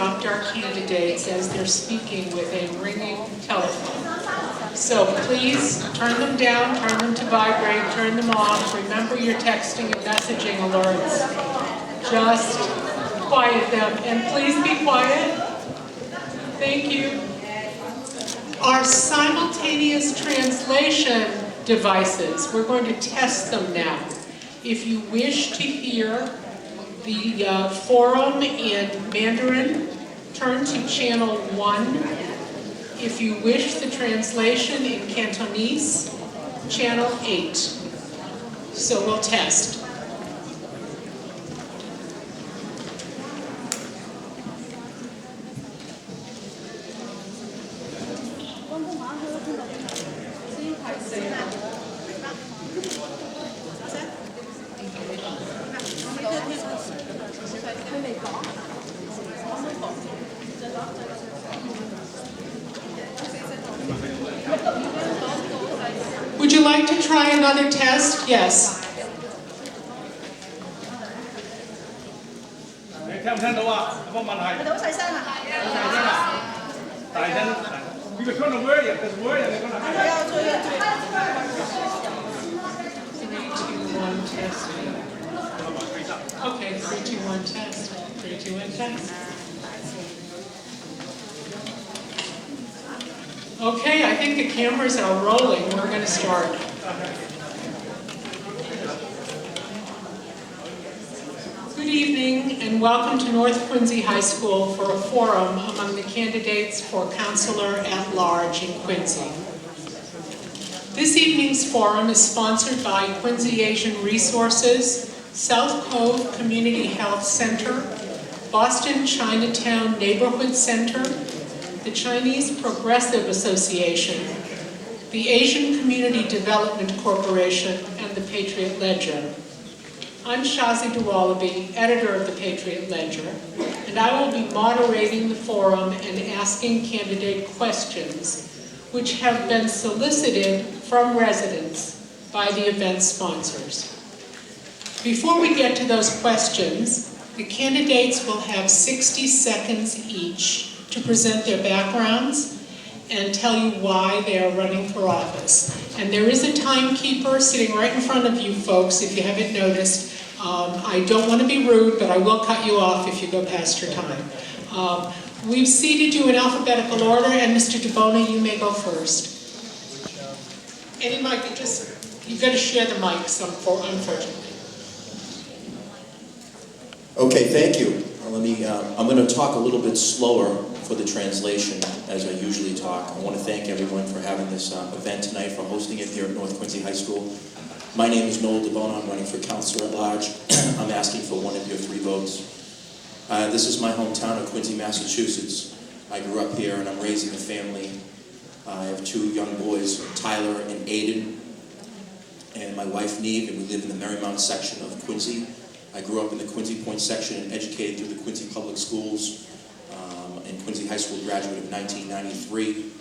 interrupt our candidates as they're speaking with a ringing telephone. So please turn them down, turn them to vibrate, turn them off. Remember your texting and messaging alerts. Just quiet them, and please be quiet. Thank you. Our simultaneous translation devices, we're going to test them now. If you wish to hear the forum in Mandarin, turn to channel 1. If you wish the translation in Cantonese, channel 8. So we'll test. Would you like to try another test? Yes. Okay, 3, 2, 1 test. 3, 2, 1 test. Okay, I think the cameras are rolling. We're going to start. Good evening and welcome to North Quincy High School for a forum among the candidates for Councillor at Large in Quincy. This evening's forum is sponsored by Quincy Asian Resources, South Cove Community Health Center, Boston Chinatown Neighborhood Center, the Chinese Progressive Association, the Asian Community Development Corporation, and the Patriot Ledger. I'm Shazi Duwalaby, editor of the Patriot Ledger, and I will be moderating the forum and asking candidate questions, which have been solicited from residents by the event sponsors. Before we get to those questions, the candidates will have 60 seconds each to present their backgrounds and tell you why they are running for office. And there is a timekeeper sitting right in front of you folks, if you haven't noticed. I don't want to be rude, but I will cut you off if you go past your time. We've seated you in alphabetical order, and Mr. Dibona, you may go first. Any mic, you've got to share the mics, unfortunately. Okay, thank you. I'm going to talk a little bit slower for the translation as I usually talk. I want to thank everyone for having this event tonight, for hosting it here at North Quincy High School. My name is Noel Dibona. I'm running for Councillor at Large. I'm asking for one of your 3 votes. This is my hometown of Quincy, Massachusetts. I grew up here and I'm raising a family. I have 2 young boys, Tyler and Aiden, and my wife Neve, and we live in the Marymount section of Quincy. I grew up in the Quincy Point section and educated through the Quincy Public Schools, and Quincy High School graduate of 1993.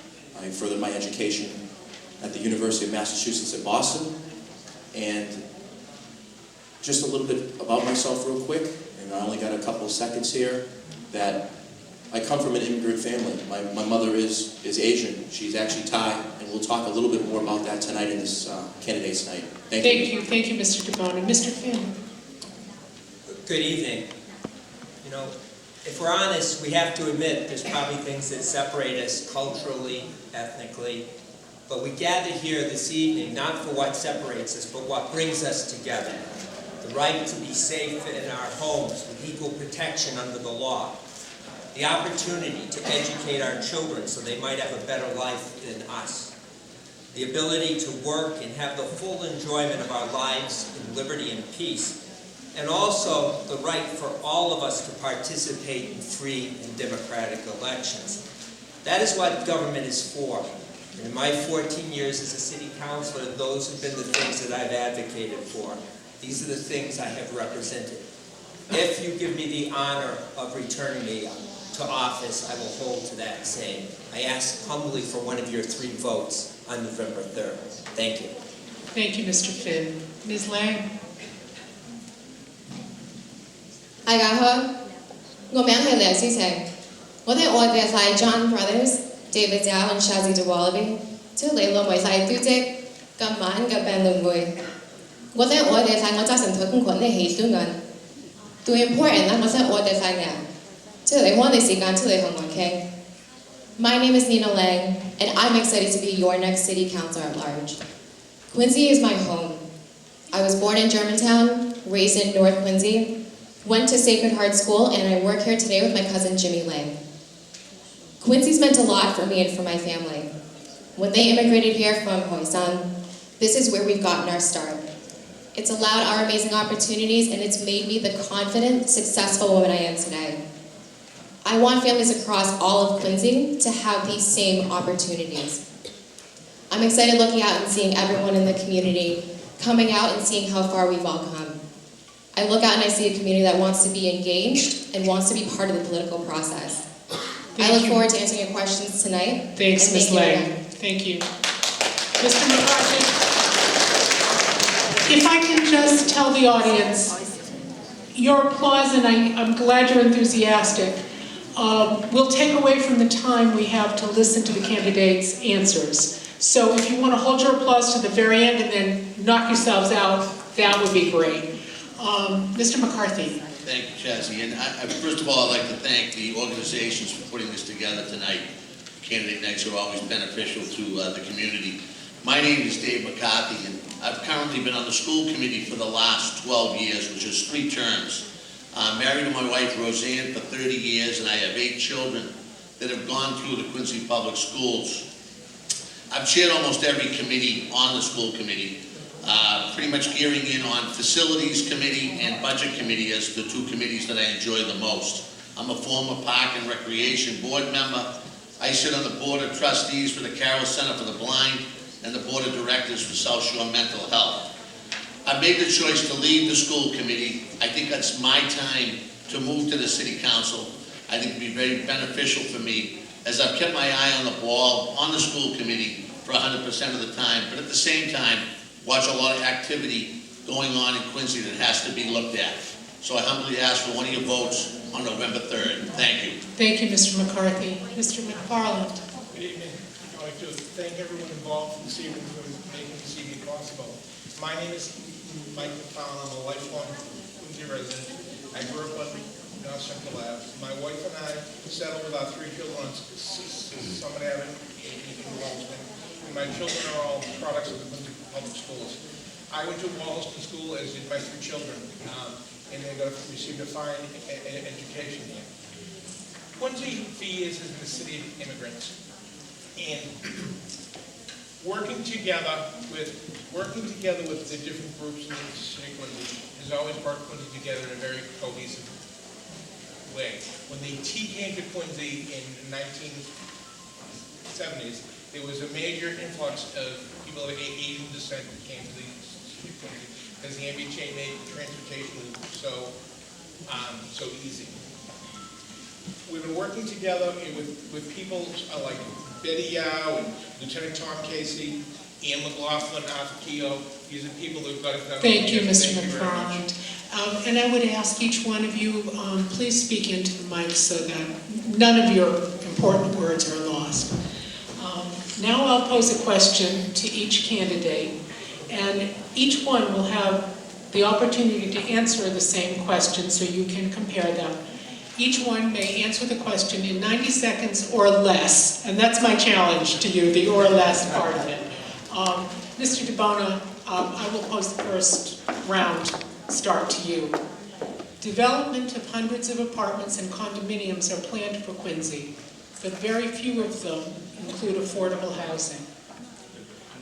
I furthered my education at the University of Massachusetts at Boston. And just a little bit about myself real quick, and I only got a couple seconds here, that I come from an immigrant family. My mother is Asian. She's actually Thai, and we'll talk a little bit more about that tonight in this candidates night. Thank you. Thank you, Mr. Dibona. Mr. Finn. Good evening. You know, if we're honest, we have to admit there's probably things that separate us culturally, ethnically, but we gather here this evening not for what separates us, but what brings us together. The right to be safe in our homes with equal protection under the law. The opportunity to educate our children so they might have a better life than us. The ability to work and have the full enjoyment of our lives in liberty and peace. And also the right for all of us to participate in free and democratic elections. That is what government is for. In my 14 years as a city councilor, those have been the things that I've advocated for. These are the things I have represented. If you give me the honor of returning me to office, I will hold to that same. I ask humbly for one of your 3 votes on November 3rd. Thank you. Thank you, Mr. Finn. Ms. Liang. 大家好，我名係梁思晴，我哋愛嘅係 John Brothers、David Dow and Shazzy DeWallaby， 即係你攞為晒堆積今晚嘅辯論會。我哋愛嘅係我揸成台公群嘅戲書人，最 important 啦，我真係愛嘅係嘅，即係你花你時間出嚟同我傾。My name is Liang, and I'm excited to be your next city councilor at large. Quincy is my home. I was born in Germantown, raised in North Quincy, went to Sacred Heart School, and I work here today with my cousin Jimmy Liang. Quincy's meant a lot for me and for my family. When they immigrated here from Hoisan, this is where we've gotten our start. It's allowed our amazing opportunities, and it's made me the confident, successful woman I am today. I want families across all of Quincy to have these same opportunities. I'm excited looking out and seeing everyone in the community coming out and seeing how far we've all come. I look out and I see a community that wants to be engaged and wants to be part of the political process. I look forward to answering your questions tonight. Thanks, Ms. Liang. Thank you. Mr. McCarthy, if I can just tell the audience, your applause, and I'm glad you're enthusiastic, will take away from the time we have to listen to the candidates' answers. So if you want to hold your applause to the very end and then knock yourselves out, that would be great. Mr. McCarthy. Thank you, Chazzy. And first of all, I'd like to thank the organizations for putting this together tonight. Candidate nights are always beneficial to the community. My name is Dave McCarthy, and I've currently been on the school committee for the last 12 years, which is 3 terms. I'm married to my wife, Roseanne, for 30 years, and I have 8 children that have gone through the Quincy Public Schools. I've chaired almost every committee on the school committee, pretty much gearing in on facilities committee and budget committee as the 2 committees that I enjoy the most. I'm a former park and recreation board member. I sit on the board of trustees for the Carroll Center for the Blind and the board of directors for South Shore Mental Health. I made the choice to leave the school committee. I think that's my time to move to the city council. I think it'd be very beneficial for me, as I've kept my eye on the ball on the school committee for 100% of the time, but at the same time, watch a lot of activity going on in Quincy that has to be looked at. So I humbly ask for one of your votes on November 3rd. Thank you. Thank you, Mr. McCarthy. Mr. McFarland. Good evening. I'd like to thank everyone involved this evening for making this evening possible. My name is Mike McFarland. I'm a lifelong Quincy resident. I grew up on North Central Ave. My wife and I settled with our 3 children on Summit Avenue in Wallaston. And my children are all products of the Quincy Public Schools. I went to Wallaston School, as did my 3 children, and they received a fine education here. Quincy for years has been a city of immigrants, and working together with the different groups in the city of Quincy has always brought Quincy together in a very cohesive way. When the T came to Quincy in the 1970s, there was a major influx of people of Asian descent that came to the city of Quincy because the MBTA made transportation so easy. We've been working together with people like Betty Yao and Lieutenant Tom Casey, Ian McLaughlin, Arthur Keogh. These are people who've got it done. Thank you, Mr. McFarland. And I would ask each one of you, please speak into the mic so that none of your important words are lost. Now I'll pose a question to each candidate, and each one will have the opportunity to answer the same question so you can compare them. Each one may answer the question in 90 seconds or less, and that's my challenge to you, the or less part of it. Mr. Dibona, I will pose the first round start to you. Development of hundreds of apartments and condominiums are planned for Quincy, but very few of them include affordable housing.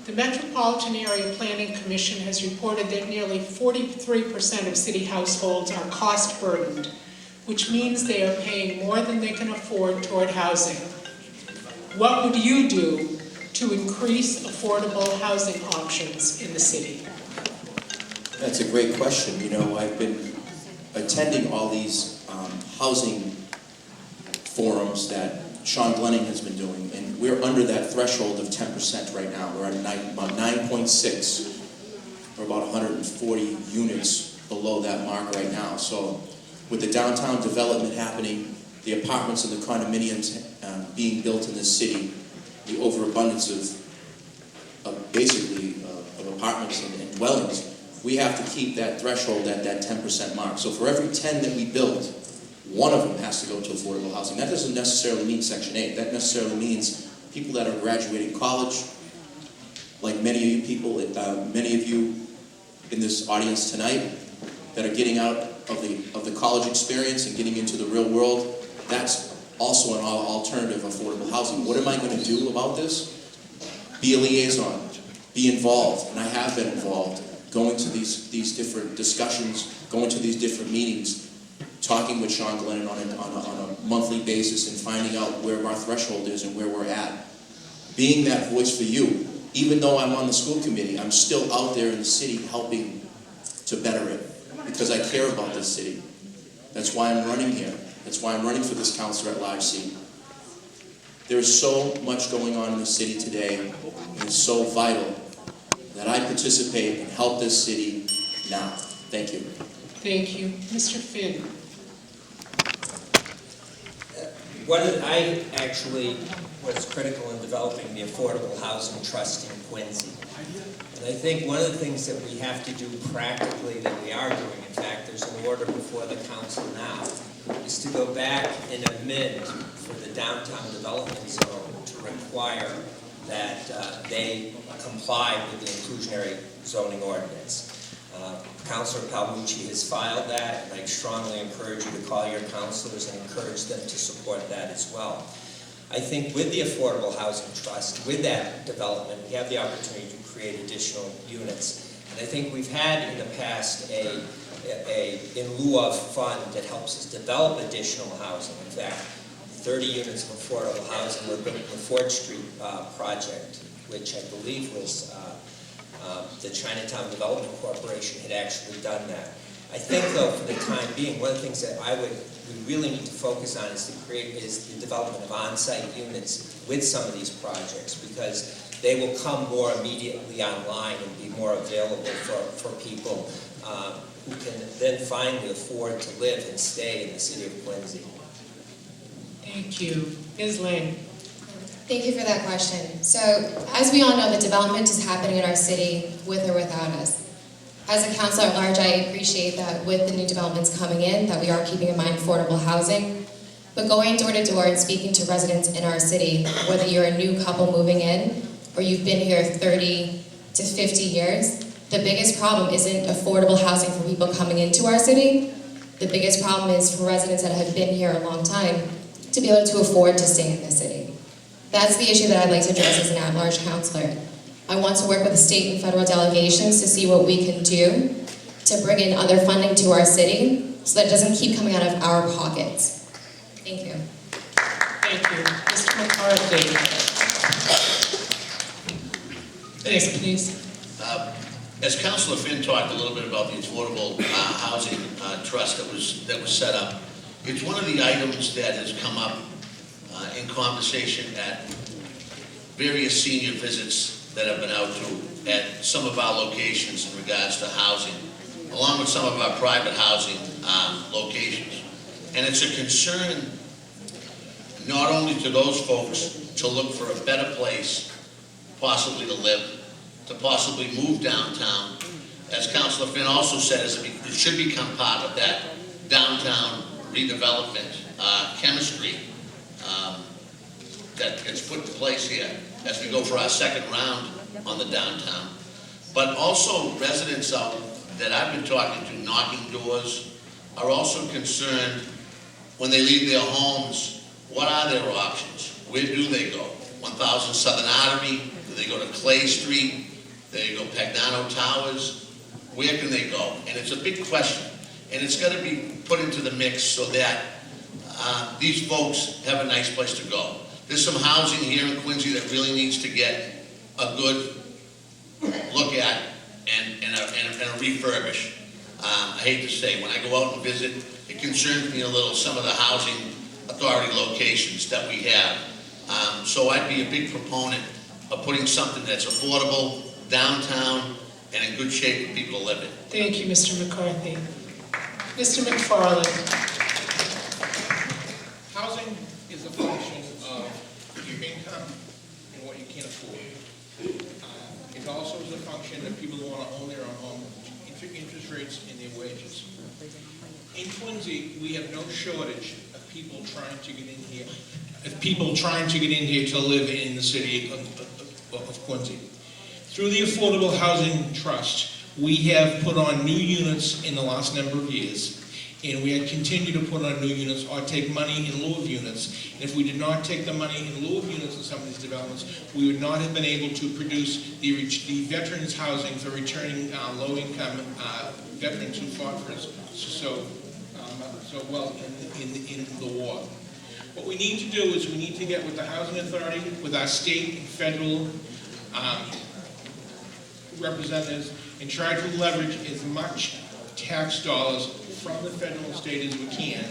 The Metropolitan Area Planning Commission has reported that nearly 43% of city households are cost burdened, which means they are paying more than they can afford toward housing. What would you do to increase affordable housing options in the city? That's a great question. You know, I've been attending all these housing forums that Sean Glenning has been doing, and we're under that threshold of 10% right now. We're at about 9.6. We're about 140 units below that mark right now. So with the downtown development happening, the apartments and the condominiums being built in this city, the overabundance of basically of apartments and dwellings, we have to keep that threshold at that 10% mark. So for every 10 that we build, one of them has to go to affordable housing. That doesn't necessarily mean Section 8. That necessarily means people that are graduating college, like many of you people, many of you in this audience tonight, that are getting out of the college experience and getting into the real world. That's also an alternative affordable housing. What am I going to do about this? Be a liaison, be involved, and I have been involved, going to these different discussions, going to these different meetings, talking with Sean Glennon on a monthly basis and finding out where our threshold is and where we're at. Being that voice for you, even though I'm on the school committee, I'm still out there in the city helping to better it, because I care about this city. That's why I'm running here. That's why I'm running for this councillor at large seat. There is so much going on in the city today, and it's so vital that I participate and help this city now. Thank you. Thank you. Mr. Finn. What's critical in developing the Affordable Housing Trust in Quincy. And I think one of the things that we have to do practically, that we are doing, in fact, there's an order before the council now, is to go back and amend for the downtown development zone to require that they comply with the inclusionary zoning ordinance. Councillor Palmucci has filed that, and I strongly encourage you to call your councillors and encourage them to support that as well. I think with the Affordable Housing Trust, with that development, we have the opportunity to create additional units. And I think we've had in the past in lieu of fund that helps us develop additional housing. In fact, 30 units of affordable housing were built in the Ford Street project, which I believe was the Chinatown Development Corporation had actually done that. I think, though, for the time being, one of the things that we really need to focus on is the development of on-site units with some of these projects, because they will come more immediately online and be more available for people who can then finally afford to live and stay in the city of Quincy. Thank you. Ms. Liang. Thank you for that question. So, as we all know, the development is happening in our city with or without us. As a councillor at large, I appreciate that with the new developments coming in, that we are keeping in mind affordable housing. But going door to door and speaking to residents in our city, whether you're a new couple moving in or you've been here 30 to 50 years, the biggest problem isn't affordable housing for people coming into our city. The biggest problem is for residents that have been here a long time to be able to afford to stay in the city. That's the issue that I'd like to address as an at-large councillor. I want to work with the state and federal delegations to see what we can do to bring in other funding to our city so that it doesn't keep coming out of our pockets. Thank you. Thank you. Mr. McCarthy. Yes, please. As Councillor Finn talked a little bit about the Affordable Housing Trust that was set up, it's one of the items that has come up in conversation at various senior visits that have been out to at some of our locations in regards to housing, along with some of our private housing locations. And it's a concern not only to those folks to look for a better place, possibly to live, to possibly move downtown. As Councillor Finn also said, it should become part of that downtown redevelopment chemistry that gets put in place here as we go for our second round on the downtown. But also residents out that I've been talking to, knocking doors, are also concerned when they leave their homes, what are their options? Where do they go? 1000 Southern Artery? Do they go to Clay Street? Do they go Pagnano Towers? Where can they go? And it's a big question. And it's got to be put into the mix so that these folks have a nice place to go. There's some housing here in Quincy that really needs to get a good look at and a refurbish. I hate to say, when I go out and visit, it concerns me a little, some of the housing authority locations that we have. So I'd be a big proponent of putting something that's affordable, downtown, and in good shape for people to live in. Thank you, Mr. McCarthy. Mr. McFarland. can't afford. It also is a function of people who want to own their own home, interest rates and their wages. In Quincy, we have no shortage of people trying to get in here, to live in the city of Quincy. Through the Affordable Housing Trust, we have put on new units in the last number of years, and we had continued to put on new units or take money in lieu of units. And if we did not take the money in lieu of units in some of these developments, we would not have been able to produce the veterans housing for returning low-income veterans who fought for us so well in the war. What we need to do is we need to get with the Housing Authority, with our state and federal representatives, and try to leverage as much tax dollars from the federal and state as we can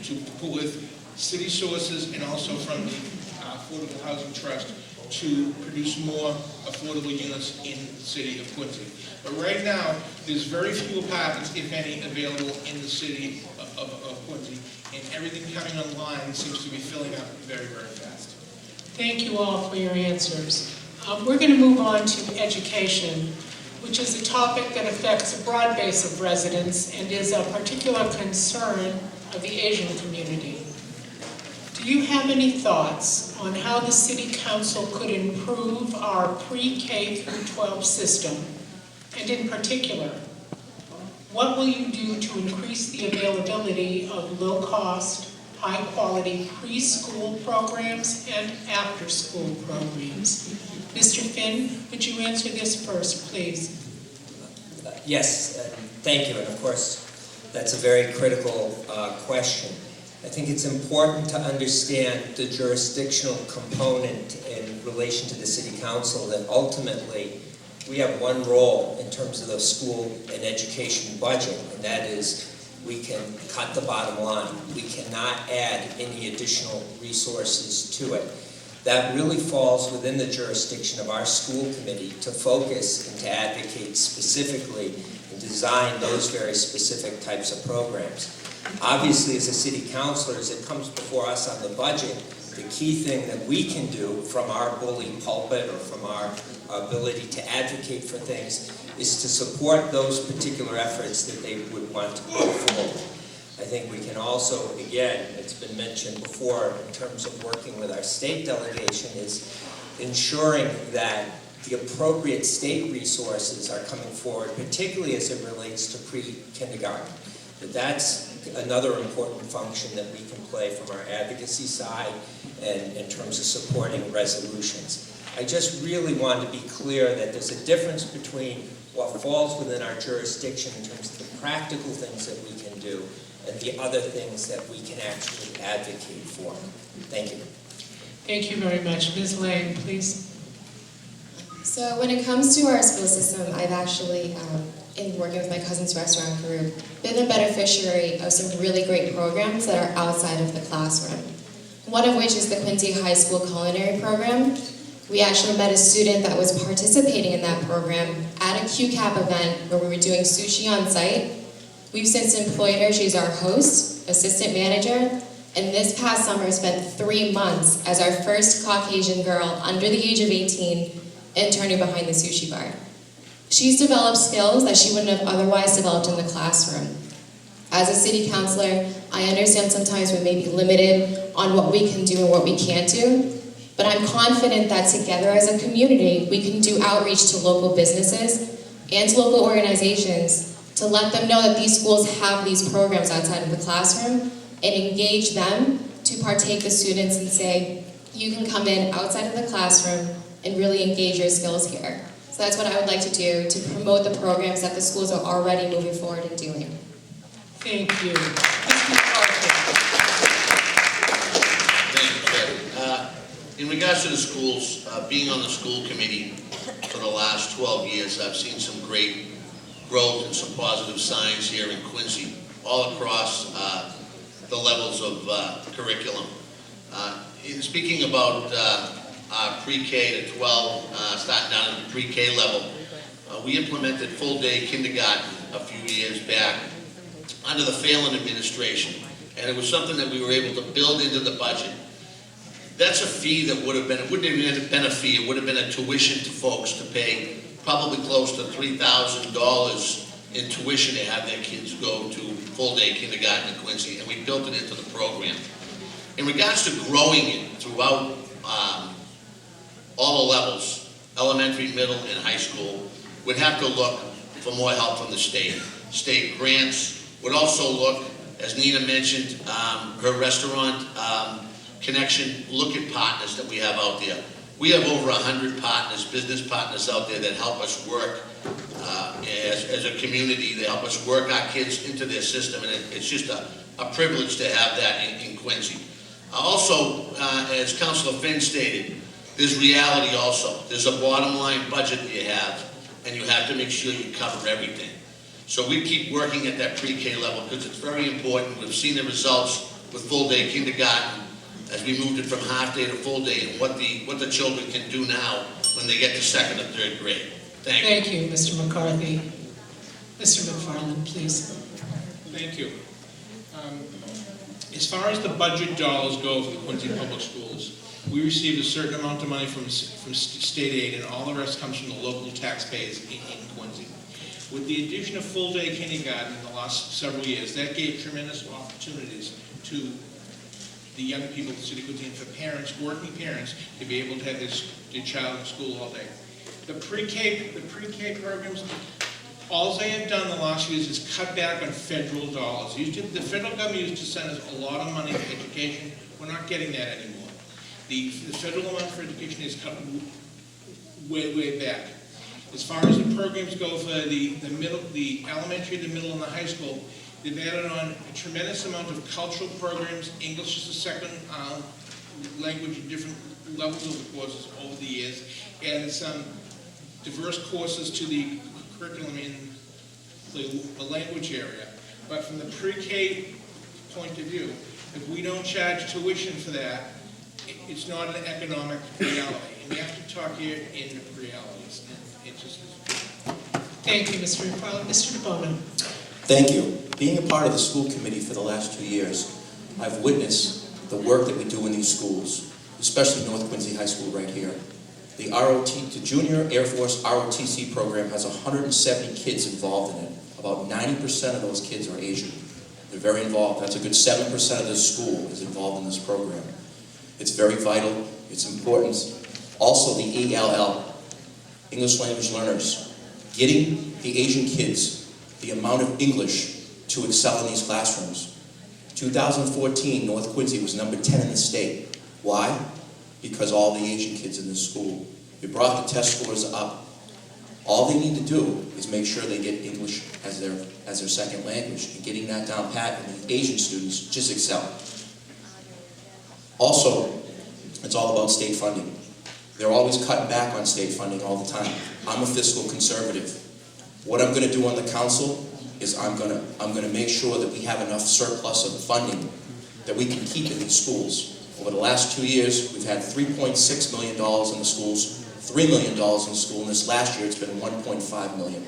to put with city sources and also from the Affordable Housing Trust to produce more affordable units in the city of Quincy. But right now, there's very few apartments, if any, available in the city of Quincy, and everything coming online seems to be filling up very, very fast. Thank you all for your answers. We're going to move on to education, which is a topic that affects a broad base of residents and is a particular concern of the Asian community. Do you have any thoughts on how the City Council could improve our pre-K through 12 system? And in particular, what will you do to increase the availability of low-cost, high-quality preschool programs and after-school programs? Mr. Finn, would you answer this first, please? Yes, thank you, and of course, that's a very critical question. I think it's important to understand the jurisdictional component in relation to the City Council, that ultimately we have one role in terms of the school and education budget, and that is we can cut the bottom line. We cannot add any additional resources to it. That really falls within the jurisdiction of our school committee to focus and to advocate specifically and design those very specific types of programs. Obviously, as a city councilor, as it comes before us on the budget, the key thing that we can do from our bully pulpit or from our ability to advocate for things is to support those particular efforts that they would want to go forward. I think we can also, again, it's been mentioned before in terms of working with our state delegation, is ensuring that the appropriate state resources are coming forward, particularly as it relates to pre-kindergarten. That's another important function that we can play from our advocacy side and in terms of supporting resolutions. I just really want to be clear that there's a difference between what falls within our jurisdiction in terms of the practical things that we can do and the other things that we can actually advocate for. Thank you. Thank you very much. Ms. Liang, please. So when it comes to our school system, I've actually, in working with my cousin's restaurant group, been the beneficiary of some really great programs that are outside of the classroom. One of which is the Quincy High School Culinary Program. We actually met a student that was participating in that program at a QCAP event where we were doing sushi on site. We've since employed her. She's our host, assistant manager, and this past summer spent 3 months as our first Caucasian girl under the age of 18 interning behind the sushi bar. She's developed skills that she wouldn't have otherwise developed in the classroom. As a city councilor, I understand sometimes we may be limited on what we can do and what we can't do, but I'm confident that together as a community, we can do outreach to local businesses and to local organizations to let them know that these schools have these programs outside of the classroom and engage them to partake the students and say, you can come in outside of the classroom and really engage your skills here. So that's what I would like to do to promote the programs that the schools are already moving forward and doing. Thank you. Ms. McCarthy. Thank you, Chair. In regards to the schools, being on the school committee for the last 12 years, I've seen some great growth and some positive signs here in Quincy, all across the levels of curriculum. In speaking about pre-K to 12, starting down at the pre-K level, we implemented full-day kindergarten a few years back under the Phelan administration, and it was something that we were able to build into the budget. That's that's a fee that would have been, it wouldn't have even been a fee, it would have been a tuition to folks to pay probably close to $3,000 in tuition to have their kids go to full-day kindergarten in Quincy, and we built it into the program. In regards to growing it throughout all the levels, elementary, middle, and high school, we'd have to look for more help from the state. State grants would also look, as Nina mentioned, her restaurant connection, look at partners that we have out there. We have over 100 partners, business partners out there that help us work as a community. They help us work our kids into their system, and it's just a privilege to have that in Quincy. Also, as Councillor Finn stated, there's reality also. There's a bottom line budget that you have, and you have to make sure you cover everything. So we keep working at that pre-K level because it's very important. We've seen the results with full-day kindergarten as we moved it from half-day to full-day, and what the children can do now when they get to second or third grade. Thank you. Thank you, Mr. McCarthy. Mr. McFarland, please. Thank you. As far as the budget dollars go for the Quincy Public Schools, we received a certain amount of money from state aid, and all the rest comes from the local taxpayers in Quincy. With the addition of full-day kindergarten in the last several years, that gave tremendous opportunities to the young people of the city of Quincy and for parents, working parents, to be able to have their child in school all day. The pre-K programs, all they have done the last few years is cut back on federal dollars. The federal government used to send us a lot of money for education. We're not getting that anymore. The federal amount for education is cut way back. As far as the programs go for the elementary, the middle, and the high school, they've added on a tremendous amount of cultural programs. English is a second language in different levels of the courses over the years, and some diverse courses to the curriculum in the language area. But from the pre-K point of view, if we don't charge tuition for that, it's not an economic reality. And we have to talk here in realities. It just is. Thank you, Mr. McFarland. Mr. Dibona. Thank you. Being a part of the school committee for the last 2 years, I've witnessed the work that we do in these schools, especially North Quincy High School right here. The Junior Air Force ROTC program has 170 kids involved in it. About 90% of those kids are Asian. They're very involved. That's a good 7% of the school is involved in this program. It's very vital. It's important. Also, the ELL, English Language Learners, getting the Asian kids the amount of English to excel in these classrooms. 2014, North Quincy was number 10 in the state. Why? Because all the Asian kids in this school. We brought the test scores up. All they need to do is make sure they get English as their second language, and getting that down pat, and the Asian students just excel. Also, it's all about state funding. They're always cutting back on state funding all the time. I'm a fiscal conservative. What I'm going to do on the council is I'm going to make sure that we have enough surplus of funding that we can keep in these schools. Over the last 2 years, we've had $3.6 million in the schools, $3 million in the school, and this last year it's been $1.5 million.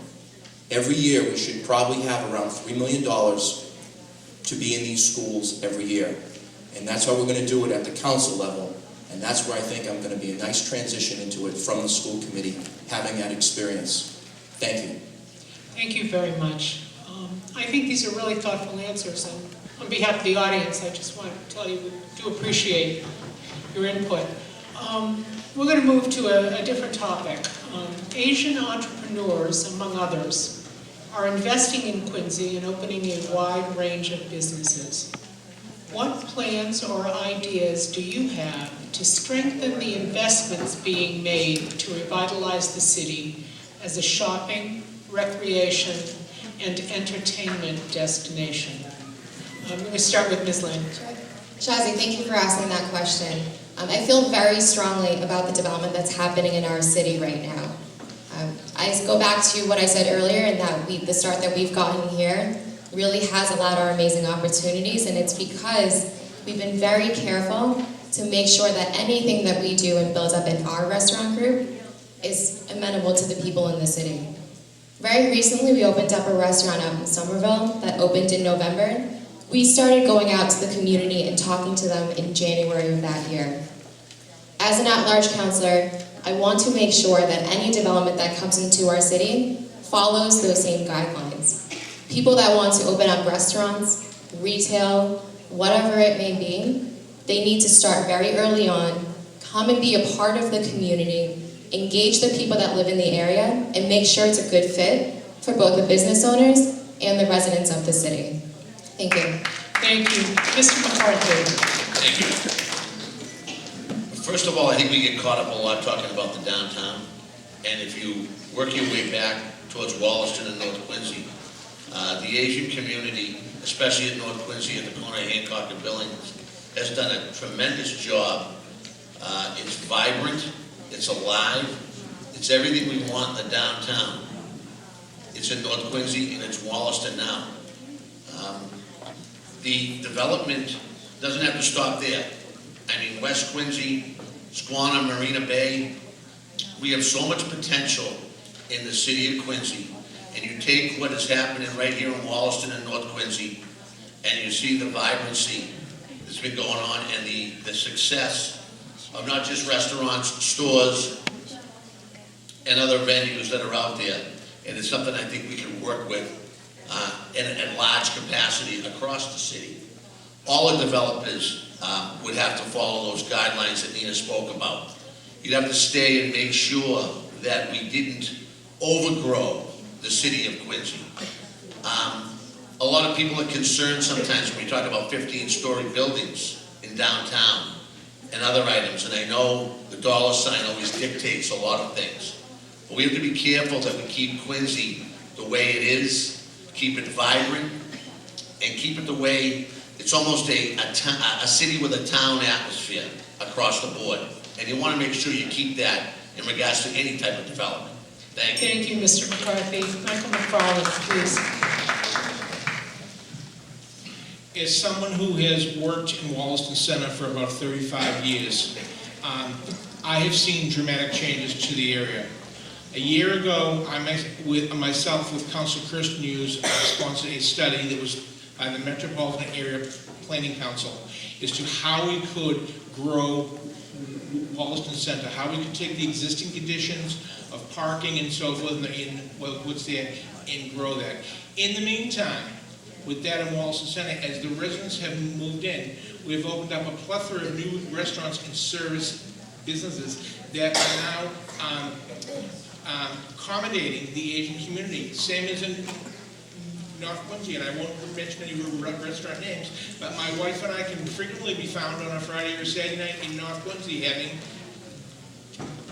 Every year we should probably have around $3 million to be in these schools every year. And that's how we're going to do it at the council level. And that's where I think I'm going to be a nice transition into it from the school committee, having that experience. Thank you. Thank you very much. I think these are really thoughtful answers, and on behalf of the audience, I just want to tell you we do appreciate your input. We're going to move to a different topic. Asian entrepreneurs, among others, are investing in Quincy and opening a wide range of businesses. What plans or ideas do you have to strengthen the investments being made to revitalize the city as a shopping, recreation, and entertainment destination? I'm going to start with Ms. Liang. Shazi, thank you for asking that question. I feel very strongly about the development that's happening in our city right now. I go back to what I said earlier, and that the start that we've gotten here really has allowed our amazing opportunities, and it's because we've been very careful to make sure that anything that we do and build up in our restaurant group is amenable to the people in the city. Very recently, we opened up a restaurant out in Somerville that opened in November. We started going out to the community and talking to them in January of that year. As an at-large councillor, I want to make sure that any development that comes into our city follows those same guidelines. People that want to open up restaurants, retail, whatever it may be, they need to start very early on, come and be a part of the community, engage the people that live in the area, and make sure it's a good fit for both the business owners and the residents of the city. Thank you. Thank you. Mr. McCarthy. Thank you. First of all, I think we get caught up a lot talking about the downtown. And if you work your way back towards Wollaston and North Quincy, the Asian community, especially at North Quincy at the corner of Hancock and Billings, has done a tremendous job. It's vibrant, it's alive, it's everything we want in the downtown. It's in North Quincy and it's Wollaston now. The development doesn't have to stop there. I mean, West Quincy, Squanah, Marina Bay, we have so much potential in the city of Quincy. And you take what is happening right here in Wollaston and North Quincy, and you see the vibrancy that's been going on and the success of not just restaurants, stores, and other venues that are out there. And it's something I think we can work with in large capacity across the city. All the developers would have to follow those guidelines that Nina spoke about. You'd have to stay and make sure that we didn't overgrow the city of Quincy. A lot of people are concerned sometimes when we talk about 15-story buildings in downtown and other items, and I know the dollar sign always dictates a lot of things. But we have to be careful that we keep Quincy the way it is, keep it vibrant, and keep it the way it's almost a city with a town atmosphere across the board. And you want to make sure you keep that in regards to any type of development. Thank you. Thank you, Mr. McCarthy. Michael McFarland, please. As someone who has worked in Wollaston Center for about 35 years, I have seen dramatic changes to the area. A year ago, myself with Councillor Kirsten Hughes sponsored a study that was by the Metropolitan Area Planning Council as to how we could grow Wollaston Center, how we could take the existing conditions of parking and so forth and what's there and grow that. In the meantime, with that in Wollaston Center, as the residents have moved in, we've opened up a plethora of new restaurants and service businesses that are now accommodating the Asian community. Same as in North Quincy, and I won't mention any restaurant names, but my wife and I can frequently be found on a Friday or Saturday night in North Quincy having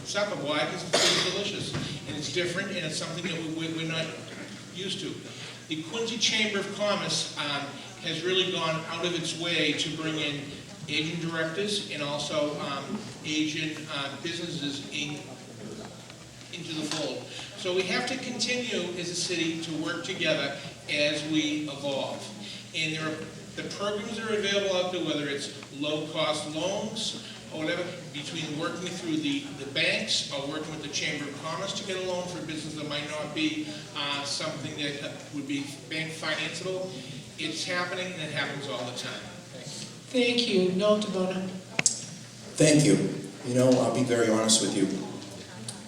supper. Why? Because it's really delicious, and it's different, and it's something that we're not used to. The Quincy Chamber of Commerce has really gone out of its way to bring in Asian directors and also Asian businesses into the fold. So we have to continue as a city to work together as we evolve. And the programs that are available out there, whether it's low-cost loans or whatever, between working through the banks or working with the Chamber of Commerce to get a loan for a business that might not be something that would be bank financeable, it's happening and it happens all the time. Thank you. Noel Dibona. Thank you. You know, I'll be very honest with you.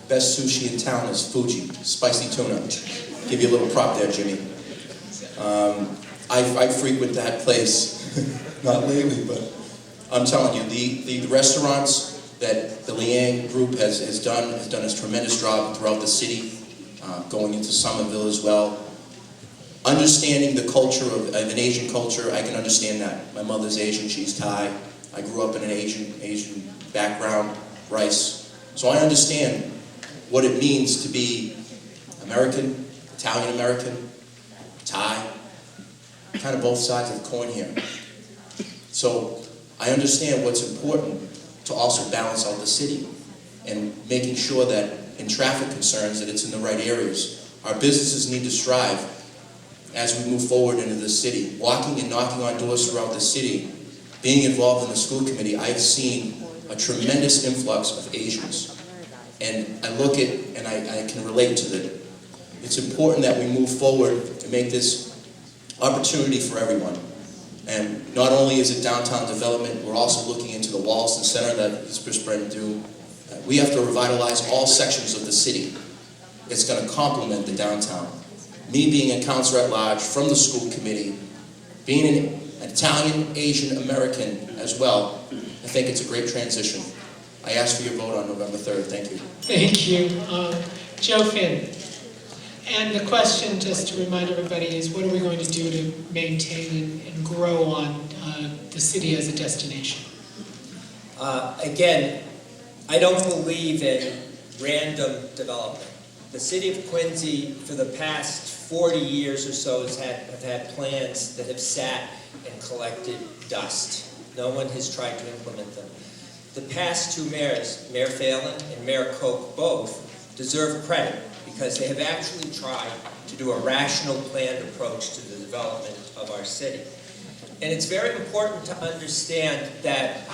Best sushi in town is Fuji, spicy tuna. Give you a little prop there, Jimmy. I frequent that place, not lately, but I'm telling you, the restaurants that the Liang group has done a tremendous job throughout the city, going into Somerville as well. Understanding the culture of an Asian culture, I can understand that. My mother's Asian, she's Thai. I grew up in an Asian background, rice. So I understand what it means to be American, Italian-American, Thai, kind of both sides of the coin here. So I understand what's important to also balance out the city and making sure that in traffic concerns that it's in the right areas. Our businesses need to strive as we move forward into the city. Walking and knocking on doors throughout the city, being involved in the school committee, I've seen a tremendous influx of Asians. And I look at, and I can relate to that. It's important that we move forward and make this opportunity for everyone. And not only is it downtown development, we're also looking into the Wallaston Center that is just brand new. We have to revitalize all sections of the city. It's going to complement the downtown. Me being a councillor at large from the school committee, being an Italian, Asian American as well, I think it's a great transition. I ask for your vote on November 3rd. Thank you. Thank you. Joe Finn. And the question, just to remind everybody, is what are we going to do to maintain and grow on the city as a destination? Again, I don't believe in random development. The city of Quincy, for the past 40 years or so, have had plans that have sat and collected dust. No one has tried to implement them. The past two mayors, Mayor Phelan and Mayor Koch, both deserve credit because they have actually tried to do a rational planned approach to the development of our city. And it's very important to understand that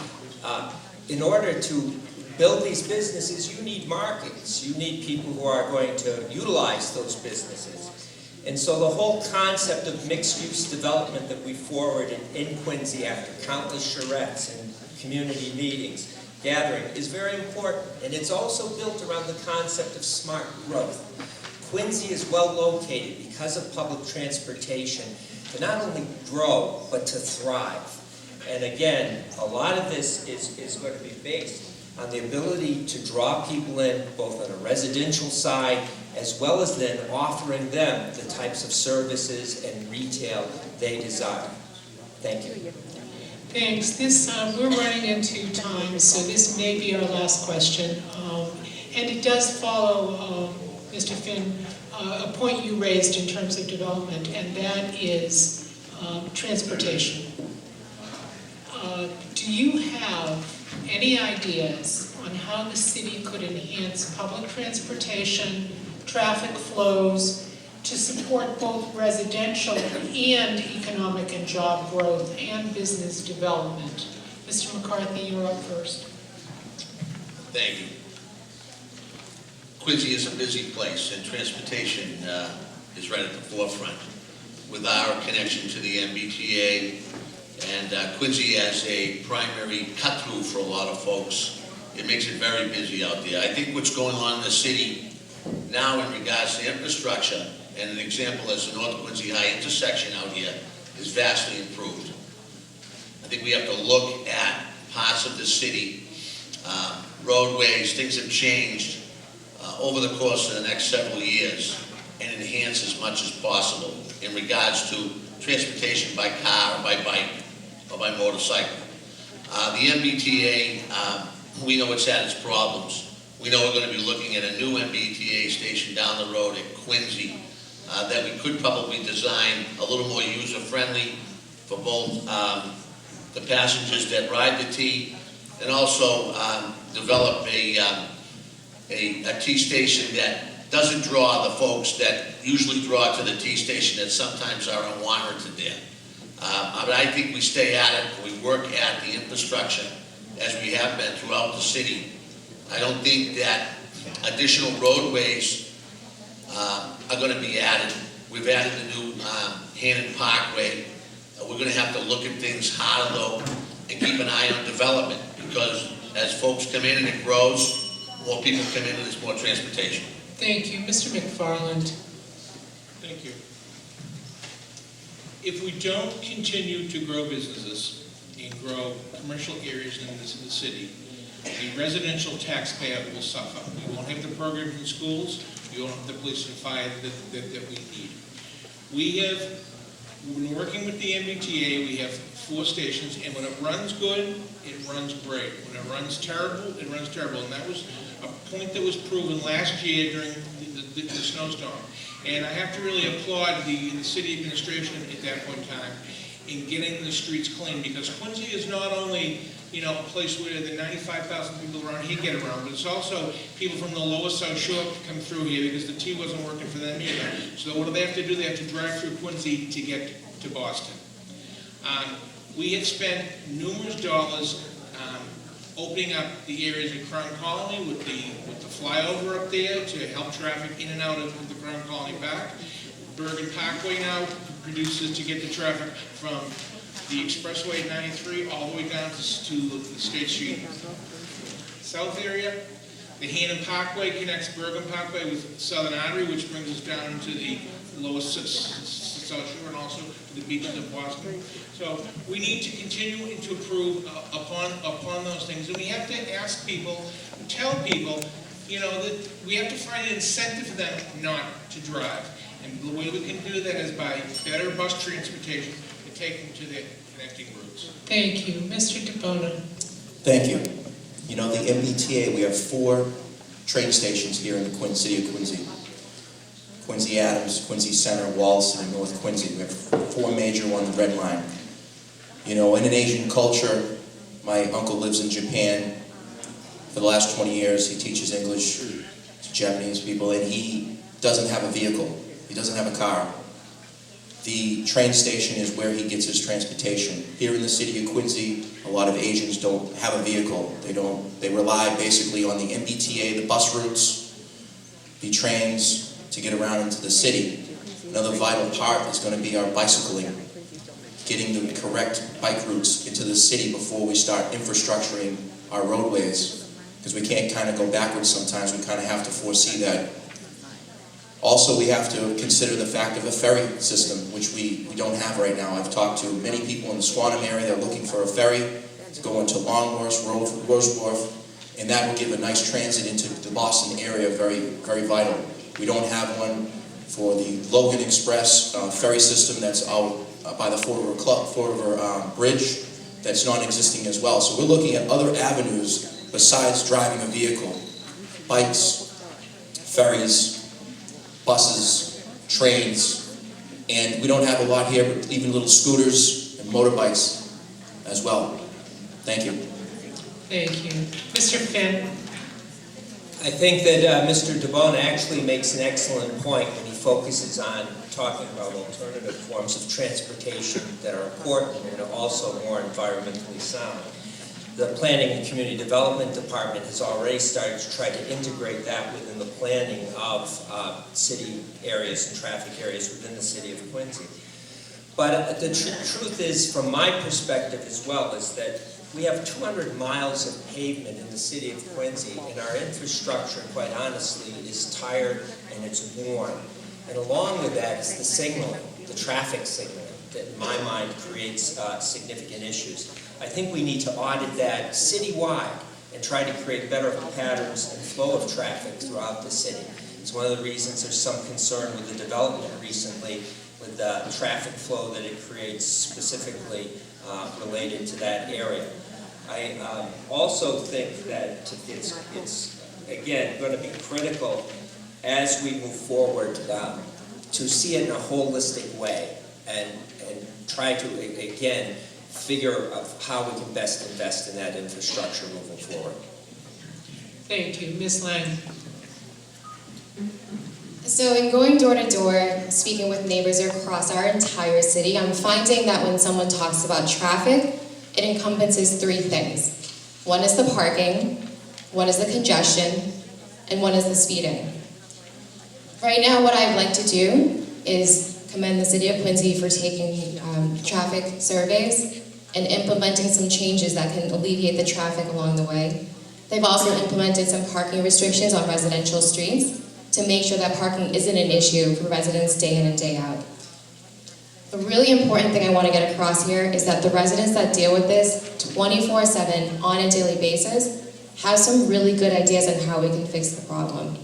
in order to build these businesses, you need markets. You need people who are going to utilize those businesses. And so the whole concept of mixed-use development that we forwarded in Quincy after countless charrettes and community meetings, gathering, is very important. And it's also built around the concept of smart growth. Quincy is well located because of public transportation to not only grow, but to thrive. And again, a lot of this is going to be based on the ability to draw people in, both on a residential side, as well as then offering them the types of services and retail they desire. Thank you. Thanks. We're running into time, so this may be our last question. And it does follow, Mr. Finn, a point you raised in terms of development, and that is transportation. Do you have any ideas on how the city could enhance public transportation, traffic flows, to support both residential and economic and job growth and business development? Mr. McCarthy, you're up first. Thank you. Quincy is a busy place, and transportation is right at the forefront. With our connection to the MBTA, and Quincy as a primary cut-through for a lot of folks, it makes it very busy out there. I think what's going on in the city now in regards to infrastructure, and an example as the North Quincy High intersection out here, is vastly improved. I think we have to look at parts of the city, roadways, things have changed over the course of the next several years, and enhance as much as possible in regards to transportation by car or by bike or by motorcycle. The MBTA, we know it's had its problems. We know we're going to be looking at a new MBTA station down the road at Quincy that we could probably design a little more user-friendly for both the passengers that ride the T, and also develop a T station that doesn't draw the folks that usually draw to the T station that sometimes are unwarranted there. But I think we stay at it, we work at the infrastructure as we have been throughout the city. I don't think that additional roadways are going to be added. We've added the new Hannon Parkway. We're going to have to look at things harder though and keep an eye on development, because as folks come in and it grows, more people come in and there's more transportation. Thank you. Mr. McFarland. Thank you. If we don't continue to grow businesses and grow commercial areas in the city, the residential taxpayer will suffer. We won't have the programs in schools, we won't have the police and fire that we need. We've been working with the MBTA, we have 4 stations, and when it runs good, it runs great. When it runs terrible, it runs terrible. And that was a point that was proven last year during the snowstorm. And I have to really applaud the city administration at that point in time in getting the streets clean, because Quincy is not only, you know, a place where the 95,000 people around here get around, but it's also people from the lower South Shore come through here because the T wasn't working for them either. So what do they have to do? They have to drive through Quincy to get to Boston. We had spent numerous dollars opening up the areas of Crown Colony with the flyover up there to help traffic in and out of the Crown Colony Park. Bergen Parkway now produces to get the traffic from the Expressway 93 all the way down to the State Street South area. The Hannon Parkway connects Bergen Parkway with Southern Artery, which brings us down into the lower South Shore and also to the beaches of Boston. So we need to continue to improve upon those things. And we have to ask people, tell people, you know, that we have to find an incentive for them not to drive. And the way we can do that is by better bus transportation and take them to their connecting routes. Thank you. Mr. Dibona. Thank you. You know, the MBTA, we have 4 train stations here in the city of Quincy. Quincy Adams, Quincy Center, Wallaston, and North Quincy. We have 4 major on the Red Line. You know, in an Asian culture, my uncle lives in Japan. For the last 20 years, he teaches English to Japanese people, and he doesn't have a vehicle. He doesn't have a car. The train station is where he gets his transportation. Here in the city of Quincy, a lot of Asians don't have a vehicle. They rely basically on the MBTA, the bus routes, the trains to get around into the city. Another vital part is going to be our bicycling, getting the correct bike routes into the city before we start infrastructuring our roadways, because we can't kind of go backwards sometimes. We kind of have to foresee that. Also, we have to consider the fact of a ferry system, which we don't have right now. I've talked to many people in the Swanham area. They're looking for a ferry to go into Longhorse, Roseworth, and that will give a nice transit into the Boston area, very, very vital. We don't have one for the Logan Express ferry system that's out by the Fort River Bridge. That's non-existing as well. So we're looking at other avenues besides driving a vehicle. Bikes, ferries, buses, trains, and we don't have a lot here, but even little scooters and motorbikes as well. Thank you. Thank you. Mr. Finn. I think that Mr. Dibona actually makes an excellent point when he focuses on talking about alternative forms of transportation that are important and are also more environmentally sound. The Planning and Community Development Department has already started to try to integrate that within the planning of city areas and traffic areas within the city of Quincy. But the truth is, from my perspective as well, is that we have 200 miles of pavement in the city of Quincy, and our infrastructure, quite honestly, is tired and it's worn. And along with that is the signaling, the traffic signaling, that in my mind creates significant issues. I think we need to audit that citywide and try to create better patterns and flow of traffic throughout the city. It's one of the reasons there's some concern with the development recently with the traffic flow that it creates specifically related to that area. I also think that it's again, going to be critical as we move forward to see it in a holistic way and try to, again, figure out how we can best invest in that infrastructure moving forward. Thank you. Ms. Liang. So in going door to door, speaking with neighbors across our entire city, I'm finding that when someone talks about traffic, it encompasses 3 things. One is the parking, one is the congestion, and one is the speeding. Right now, what I'd like to do is commend the city of Quincy for taking traffic surveys and implementing some changes that can alleviate the traffic along the way. They've also implemented some parking restrictions on residential streets to make sure that parking isn't an issue for residents day in and day out. The really important thing I want to get across here is that the residents that deal with this 24/7 on a daily basis have some really good ideas on how we can fix the problem.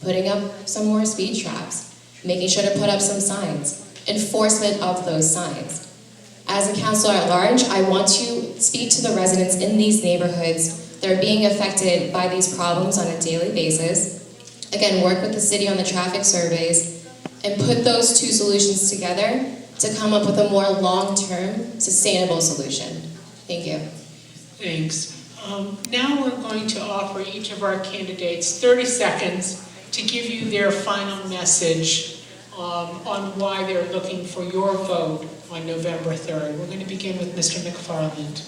Putting up some more speed traps, making sure to put up some signs, enforcement of those signs. As a councillor at large, I want to speak to the residents in these neighborhoods that are being affected by these problems on a daily basis. Again, work with the city on the traffic surveys and put those 2 solutions together to come up with a more long-term, sustainable solution. Thank you. Thanks. Now we're going to offer each of our candidates 30 seconds to give you their final message on why they're looking for your vote on November 3rd. We're going to begin with Mr. McFarland.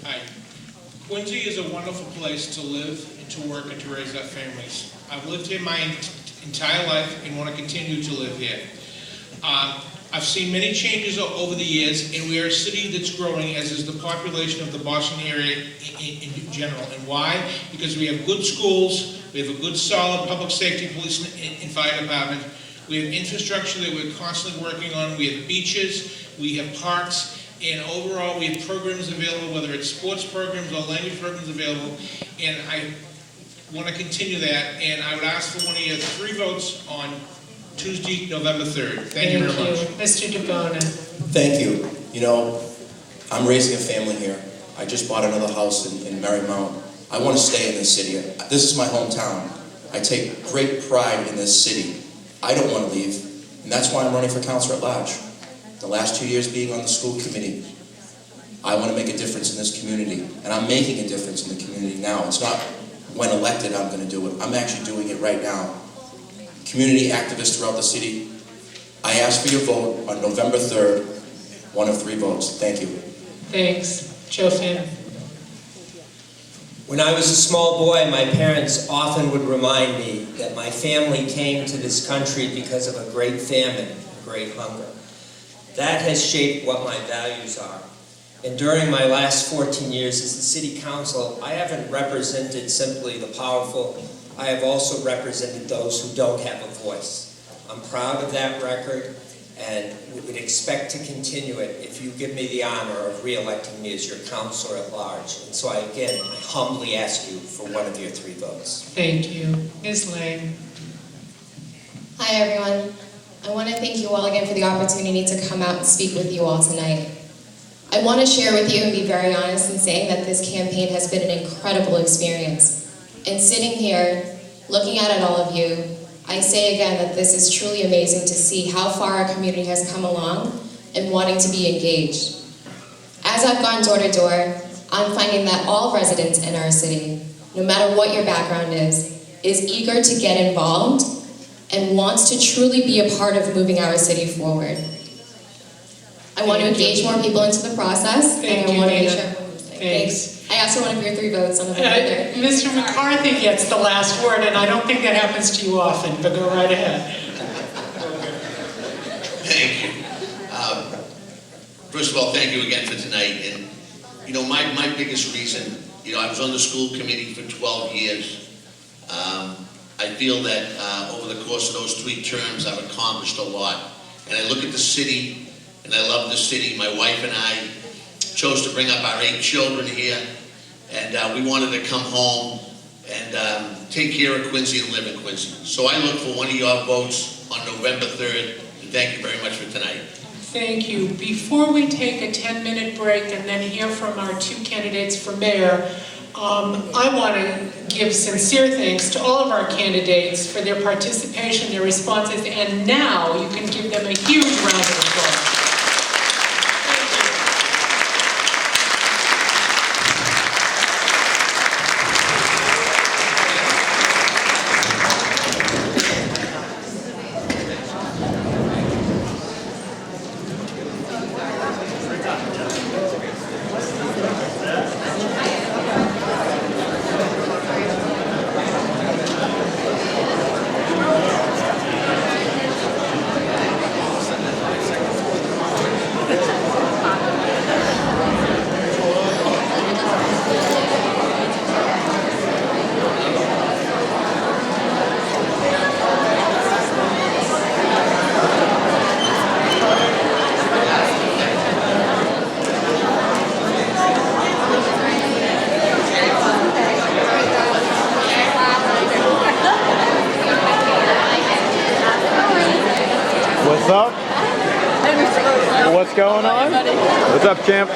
Hi. Quincy is a wonderful place to live and to work and to raise our families. I've lived here my entire life and want to continue to live here. I've seen many changes over the years, and we are a city that's growing, as is the population of the Boston area in general. And why? Because we have good schools, we have a good solid public safety, police and fire department, we have infrastructure that we're constantly working on, we have beaches, we have parks, and overall we have programs available, whether it's sports programs or language programs available, and I want to continue that, and I would ask for one of your 3 votes on Tuesday, November 3rd. Thank you very much. Mr. Dibona. Thank you. You know, I'm raising a family here. I just bought another house in Marymount. I want to stay in this city. This is my hometown. I take great pride in this city. I don't want to leave, and that's why I'm running for councillor at large. The last 2 years being on the school committee, I want to make a difference in this community, and I'm making a difference in the community now. It's not when elected I'm going to do it. I'm actually doing it right now. Community activists throughout the city, I ask for your vote on November 3rd, 1 of 3 votes. Thank you. Thanks. Joe Finn. When I was a small boy, my parents often would remind me that my family came to this country because of a great famine, a great hunger. That has shaped what my values are. And during my last 14 years as the City Council, I haven't represented simply the powerful, I have also represented those who don't have a voice. I'm proud of that record, and would expect to continue it if you give me the honor of re-electing me as your councillor at large. And so I humbly ask you for one of your 3 votes. Thank you. Ms. Liang. Hi everyone. I want to thank you all again for the opportunity to come out and speak with you all tonight. I want to share with you and be very honest in saying that this campaign has been an incredible experience. And sitting here, looking at all of you, I say again that this is truly amazing to see how far our community has come along and wanting to be engaged. As I've gone door to door, I'm finding that all residents in our city, no matter what your background is eager to get involved and wants to truly be a part of moving our city forward. I want to engage more people into the process, and I want to make sure. Thanks. I asked for one of your 3 votes on the third. Mr. McCarthy gets the last word, and I don't think that happens to you often, but go right ahead. Thank you. First of all, thank you again for tonight. And, you know, my biggest reason, you know, I was on the school committee for 12 years. I feel that over the course of those 3 terms, I've accomplished a lot. And I look at the city, and I love the city. My wife and I chose to bring up our 8 children here, and we wanted to come home and take care of Quincy and live in Quincy. So I look for one of your votes on November 3rd, and thank you very much for tonight. Thank you. Before we take a 10-minute break and then hear from our 2 candidates for mayor, I want to give sincere thanks to all of our candidates for their participation, their responses, and now you can give them a huge round of applause. What's up? What's going on? What's up, champ?